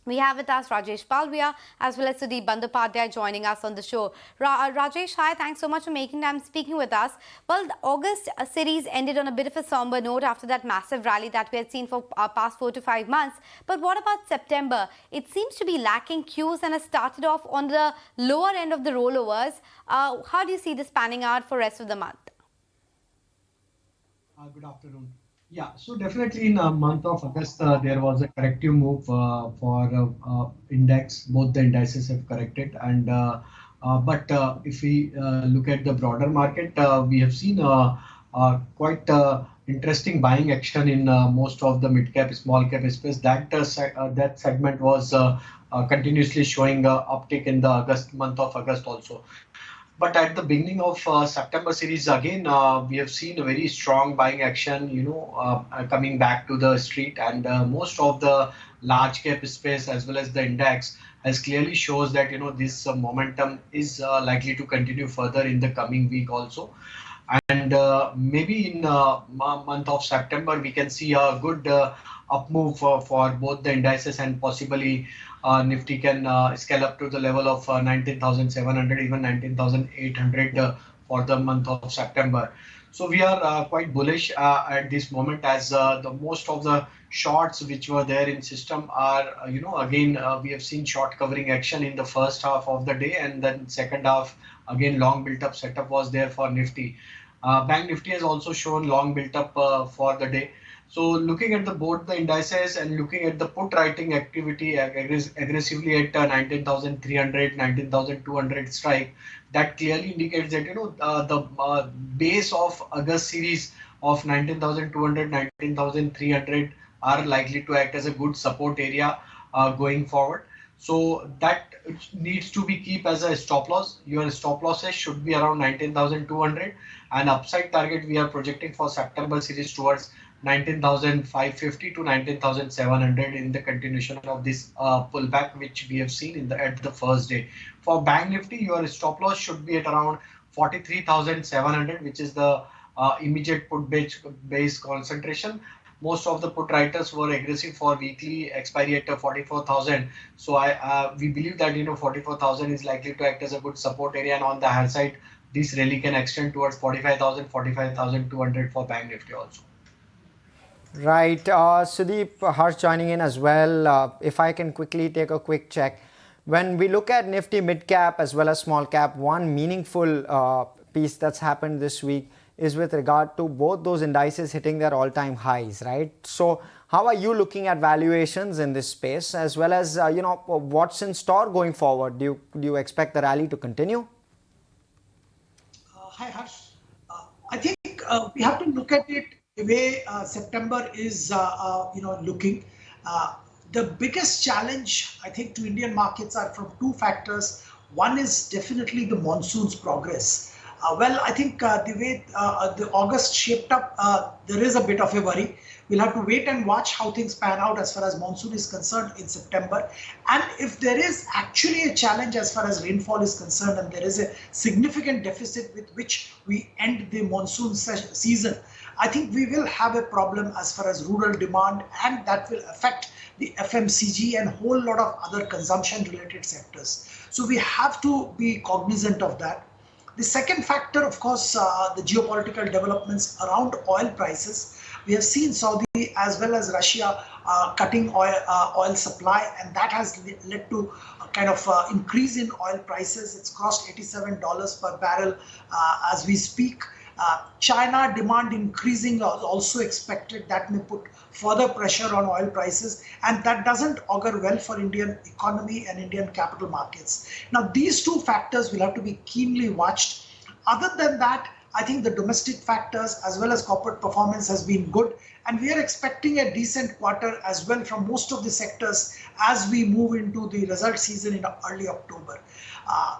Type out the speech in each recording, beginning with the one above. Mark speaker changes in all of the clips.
Speaker 1: We have with us Rajesh Palviya as well as Sudip Bandyopadhyay joining us on the show. Rajesh, hi, thanks so much for making time speaking with us. Well, the August series ended on a bit of a somber note after that massive rally that we had seen for past 4 to 5 months. But what about September? It seems to be lacking cues and has started off on the lower end of the rollovers. How do you see this panning out for rest of the month?
Speaker 2: Good afternoon. Yeah, so definitely in a month of August, there was a corrective move for index. Both the indices have corrected, and but if we look at the broader market, we have seen quite interesting buying action in most of the mid cap, small cap space. That segment was continuously showing uptick in the August month of August also. But at the beginning of September series again, we have seen a very strong buying action, coming back to the street, and most of the large cap space as well as the index has clearly shows that this momentum is likely to continue further in the coming week also. And maybe in month of September we can see a good up move for both the indices, and possibly Nifty can scale up to the level of 19,700, even 19,800 for the month of September. So we are quite bullish at this moment, as the most of the shorts which were there in system are, again we have seen short covering action in the first half of the day, and then second half again long built up setup was there for Nifty. Bank Nifty has also shown long built up for the day. So looking at both the indices and looking at the put writing activity aggressively at 19,300, 19,200 strike, that clearly indicates that the base of August series of 19,200, 19,300 are likely to act as a good support area going forward. So that needs to be keep as a stop loss. Your stop losses should be around 19,200, and upside target we are projecting for September series towards 19,550 to 19,700 in the continuation of this pullback which we have seen at the first day. For Bank Nifty, your stop loss should be at around 43,700, which is the immediate put base concentration. Most of the put writers were aggressive for weekly expiry at 44,000. So we believe that 44,000 is likely to act as a good support area, and on the higher side, this rally can extend towards 45,000, 45,200 for Bank Nifty also.
Speaker 3: Right. Sudeep, Harsh joining in as well. If I can quickly take a quick check. When we look at Nifty mid cap as well as small cap, one meaningful piece that's happened this week is with regard to both those indices hitting their all-time highs, right? So how are you looking at valuations in this space, as well as, what's in store going forward? Do you expect the rally to continue?
Speaker 4: Hi, Harsh. I think we have to look at it the way September is, looking. The biggest challenge, I think, to Indian markets are from two factors. One is definitely the monsoon's progress. I think the way the August shaped up, there is a bit of a worry. We'll have to wait and watch how things pan out as far as monsoon is concerned in September. And if there is actually a challenge as far as rainfall is concerned, and there is a significant deficit with which we end the monsoon season, I think we will have a problem as far as rural demand, and that will affect the FMCG and a whole lot of other consumption related sectors. So we have to be cognizant of that. The second factor, of course, the geopolitical developments around oil prices. We have seen Saudi as well as Russia cutting oil supply, and that has led to a kind of increase in oil prices. It's crossed $87 per barrel as we speak. China demand increasing is also expected. That may put further pressure on oil prices, and that doesn't augur well for Indian economy and Indian capital markets. Now, these two factors will have to be keenly watched. Other than that, I think the domestic factors as well as corporate performance has been good, and we are expecting a decent quarter as well from most of the sectors as we move into the result season in early October.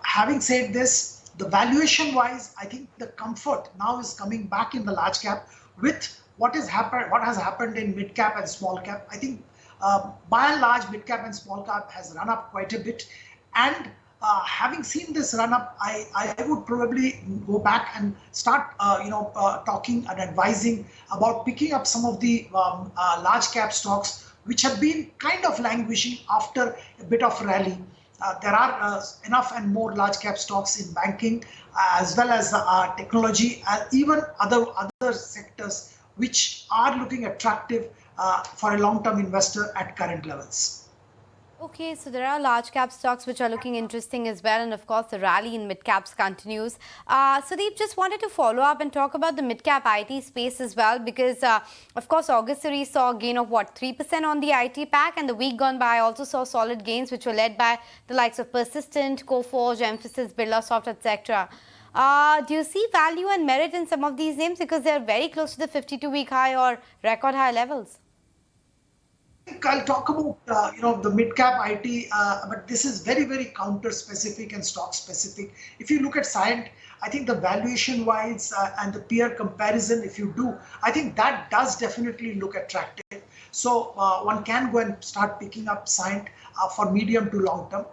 Speaker 4: Having said this, the valuation wise, I think the comfort now is coming back in the large cap with what has happened in mid cap and small cap. I think by and large, mid cap and small cap has run up quite a bit, and having seen this run up, I would probably go back and start talking and advising about picking up some of the large cap stocks which have been kind of languishing after a bit of rally. There are enough and more large cap stocks in banking as well as technology and even other sectors which are looking attractive for a long-term investor at current levels.
Speaker 1: Okay, so there are large cap stocks which are looking interesting as well, and of course the rally in mid caps continues. Sudeep, just wanted to follow up and talk about the mid cap IT space as well, because of course August series saw a gain of what, 3% on the IT pack, and the week gone by also saw solid gains which were led by the likes of Persistent, Coforge, Emphasis, Birlasoft, etc. Do you see value and merit in some of these names because they are very close to the 52-week high or record high levels?
Speaker 4: I'll talk about the mid cap IT, but this is very counter specific and stock specific. If you look at Cyient, I think the valuation wise and the peer comparison, if you do, I think that does definitely look attractive. So one can go and start picking up Cyient for medium to long term.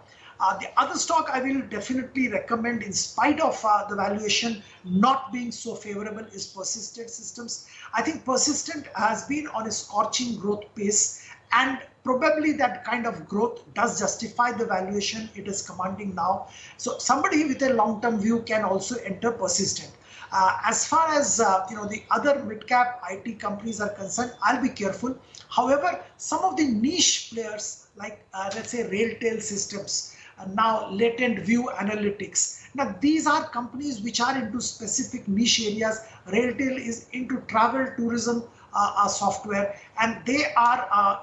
Speaker 4: The other stock I will definitely recommend, in spite of the valuation not being so favorable, is Persistent Systems. I think Persistent has been on a scorching growth pace, and probably that kind of growth does justify the valuation it is commanding now. So somebody with a long-term view can also enter Persistent. As far as the other mid-cap IT companies are concerned, I'll be careful. However, some of the niche players like let's say Railtail Systems, now Latent View Analytics. Now these are companies which are into specific niche areas. Railtail is into travel tourism software, and they are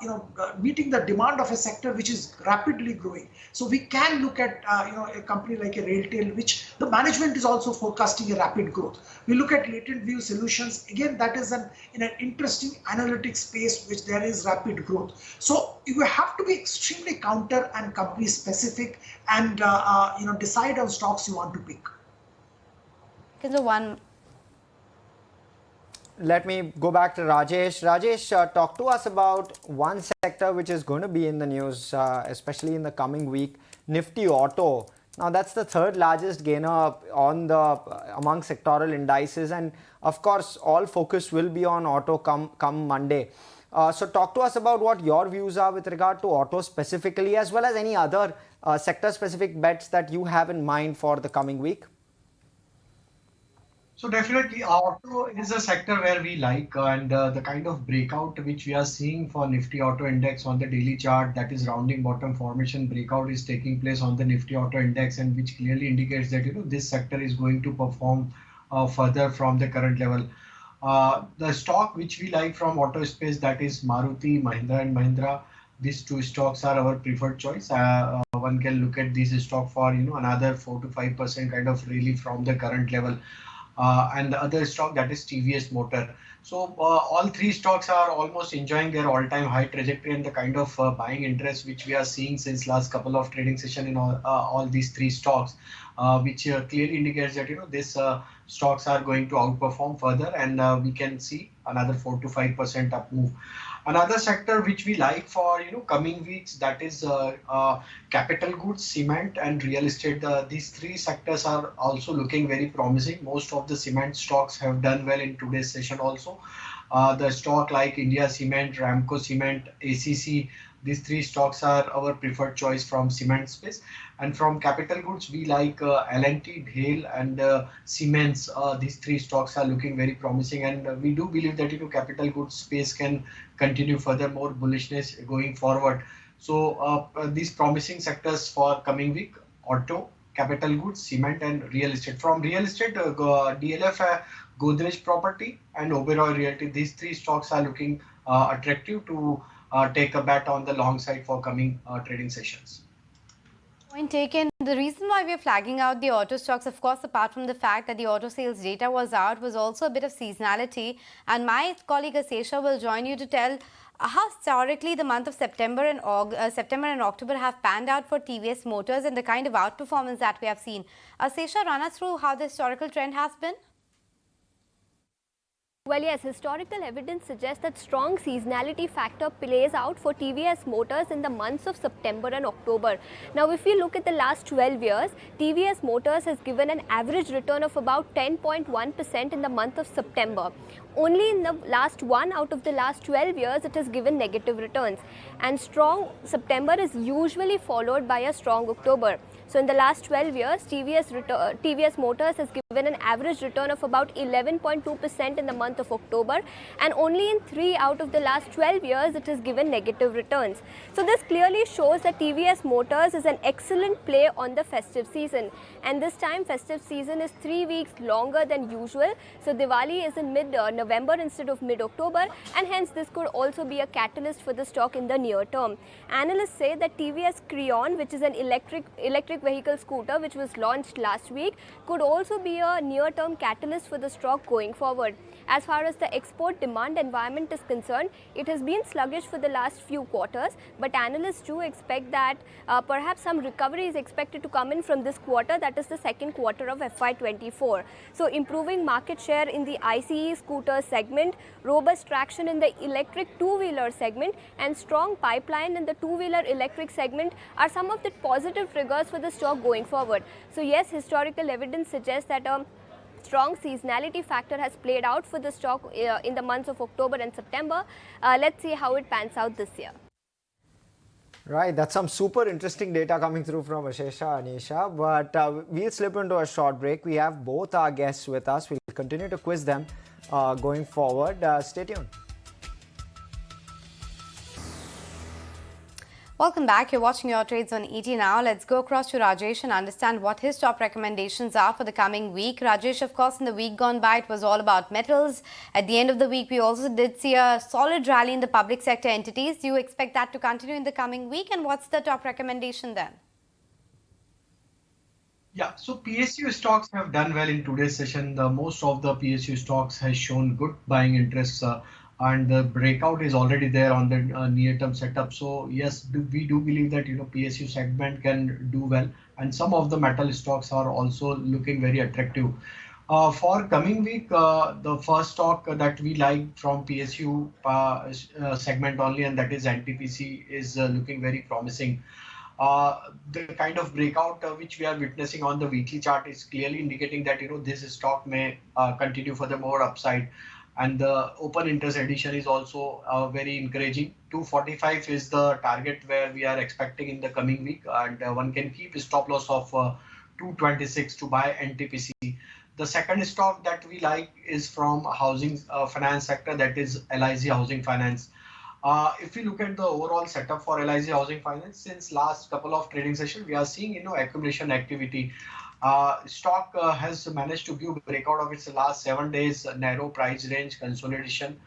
Speaker 4: meeting the demand of a sector which is rapidly growing. So we can look at a company like a Railtail, which the management is also forecasting a rapid growth. We look at Latent View Solutions, again that is in an interesting analytics space which there is rapid growth. So you have to be extremely counter and company specific, and decide on stocks you want to pick.
Speaker 3: Let me go back to Rajesh. Rajesh, talk to us about one sector which is going to be in the news, especially in the coming week, Nifty Auto. Now that's the third largest gainer on among sectoral indices, and of course all focus will be on auto come Monday. So talk to us about what your views are with regard to auto specifically, as well as any other sector specific bets that you have in mind for the coming week.
Speaker 2: So definitely auto is a sector where we like, and the kind of breakout which we are seeing for Nifty Auto Index on the daily chart, that is rounding bottom formation breakout, is taking place on the Nifty Auto Index, and which clearly indicates that this sector is going to perform further from the current level. The stock which we like from auto space, that is Maruti, Mahindra and Mahindra. These two stocks are our preferred choice. One can look at this stock for another 4 to 5% kind of really from the current level. And the other stock, that is TVS Motor. So all three stocks are almost enjoying their all-time high trajectory, and the kind of buying interest which we are seeing since last couple of trading session in all these three stocks, which clearly indicates that this stocks are going to outperform further, and we can see another 4 to 5% up move. Another sector which we like for coming weeks, that is capital goods, cement and real estate. These three sectors are also looking very promising. Most of the cement stocks have done well in today's session also. The stock like India Cement, Ramco Cement, ACC, these three stocks are our preferred choice from cement space. And from capital goods, we like L&T, Dhale and Siemens. These three stocks are looking very promising, and we do believe that capital goods space can continue further more bullishness going forward. So these promising sectors for coming week: auto, capital goods, cement and real estate. From real estate, DLF, Godrej Property and Oberoi Realty, these three stocks are looking attractive to take a bet on the long side for coming trading sessions.
Speaker 1: Point taken. The reason why we are flagging out the auto stocks, of course, apart from the fact that the auto sales data was out, was also a bit of seasonality. And my colleague Asesha will join you to tell how historically the month of September and October have panned out for TVS Motors and the kind of outperformance that we have seen. Asesha, run us through how the historical trend has been.
Speaker 5: Well, yes, historical evidence suggests that strong seasonality factor plays out for TVS Motors in the months of September and October. Now, if we look at the last 12 years, TVS Motors has given an average return of about 10.1% in the month of September. Only in the last one out of the last 12 years, it has given negative returns. And strong September is usually followed by a strong October. So in the last 12 years, TVS Motors has given an average return of about 11.2% in the month of October, and only in 3 out of the last 12 years it has given negative returns. So this clearly shows that TVS Motors is an excellent play on the festive season, and this time festive season is 3 weeks longer than usual. So Diwali is in mid-November instead of mid-October, and hence this could also be a catalyst for the stock in the near term. Analysts say that TVS Creon, which is an electric vehicle scooter which was launched last week, could also be a near-term catalyst for the stock going forward. As far as the export demand environment is concerned, it has been sluggish for the last few quarters, but analysts do expect that perhaps some recovery is expected to come in from this quarter, that is the second quarter of FY24. So improving market share in the ICE scooter segment, robust traction in the electric two-wheeler segment, and strong pipeline in the two-wheeler electric segment are some of the positive triggers for the stock going forward. So yes, historical evidence suggests that a strong seasonality factor has played out for the stock in the months of October and September. Let's see how it pans out this year.
Speaker 3: Right, that's some super interesting data coming through from Ashesha, Anisha, but we'll slip into a short break. We have both our guests with us. We'll continue to quiz them going forward. Stay tuned.
Speaker 1: Welcome back. You're watching Your Trades on ET now. Let's go across to Rajesh and understand what his top recommendations are for the coming week. Rajesh, of course, in the week gone by, it was all about metals. At the end of the week, we also did see a solid rally in the public sector entities. Do you expect that to continue in the coming week? And what's the top recommendation then?
Speaker 2: Yeah, so PSU stocks have done well in today's session. Most of the PSU stocks has shown good buying interest. And the breakout is already there on the near-term setup. So yes, we do believe that PSU segment can do well, and some of the metal stocks are also looking very attractive. For coming week, the first stock that we like from PSU segment only, and that is NTPC, is looking very promising. The kind of breakout which we are witnessing on the weekly chart is clearly indicating that this stock may continue for the more upside. And the open interest addition is also very encouraging. 245 is the target where we are expecting in the coming week, and one can keep a stop loss of 226 to buy NTPC. The second stock that we like is from housing finance sector, that is LIC Housing Finance. If we look at the overall setup for LIC Housing Finance, since last couple of trading sessions, we are seeing accumulation activity. Stock has managed to give breakout of its last 7 days narrow price range consolidation.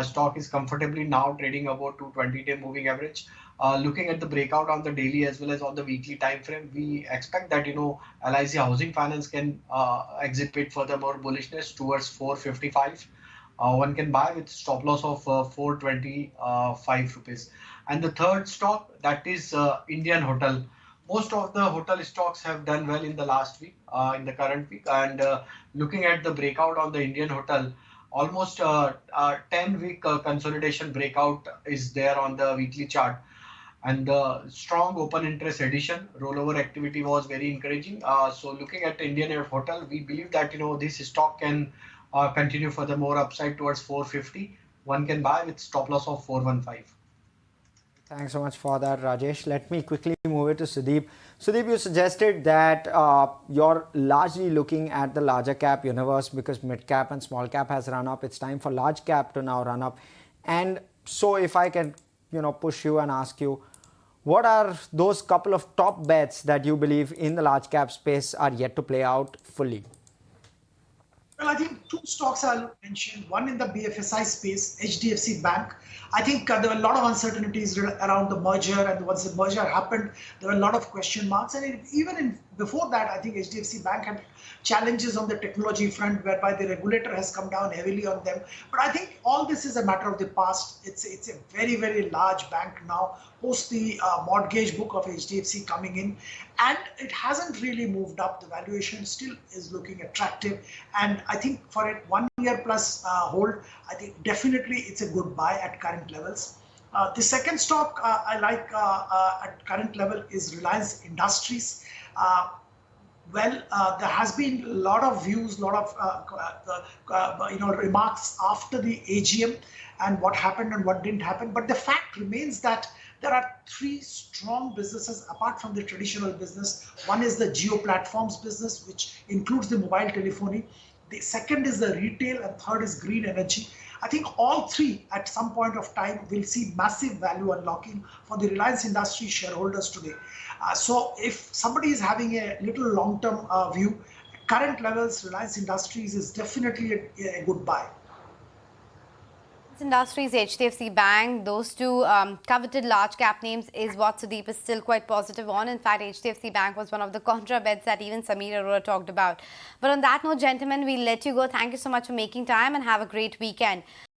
Speaker 2: Stock is comfortably now trading about 220-day moving average. Looking at the breakout on the daily as well as on the weekly time frame, we expect that LIC Housing Finance can exhibit further more bullishness towards 455. One can buy with stop loss of 425 rupees. And the third stock, that is Indian Hotel. Most of the hotel stocks have done well in the last week, in the current week, and looking at the breakout on the Indian Hotel, almost 10-week consolidation breakout is there on the weekly chart, and the strong open interest addition, rollover activity was very encouraging. So looking at Indian Hotel, we believe that this stock can continue for the more upside towards 450. One can buy with stop loss of 415.
Speaker 3: Thanks so much for that, Rajesh. Let me quickly move it to Sudip. Sudip, you suggested that you're largely looking at the larger cap universe because mid cap and small cap has run up. It's time for large cap to now run up. And so if I can, push you and ask you, what are those couple of top bets that you believe in the large cap space are yet to play out fully?
Speaker 4: Well, I think two stocks I'll mention. One in the BFSI space, HDFC Bank. I think there were a lot of uncertainties around the merger, and once the merger happened, there were a lot of question marks. And even in before that, I think HDFC Bank had challenges on the technology front, whereby the regulator has come down heavily on them. But I think all this is a matter of the past. It's a very, very large bank now, post the mortgage book of HDFC coming in, and it hasn't really moved up. The valuation still is looking attractive, and I think for a 1 year plus hold, I think definitely it's a good buy at current levels. The second stock I like at current level is Reliance Industries. There has been a lot of views, a lot of remarks after the AGM and what happened and what didn't happen. But the fact remains that there are three strong businesses apart from the traditional business. One is the Jio Platforms business, which includes the mobile telephony. The second is the retail, and third is green energy. I think all three at some point of time will see massive value unlocking for the Reliance Industries shareholders today. So if somebody is having a little long-term view, current levels, Reliance Industries is definitely a good buy.
Speaker 1: Industries, HDFC Bank, those two coveted large cap names is what Sudip is still quite positive on. In fact, HDFC Bank was one of the contra bets that even Samir Arora talked about. But on that note, gentlemen, we'll let you go. Thank you so much for making time and have a great weekend.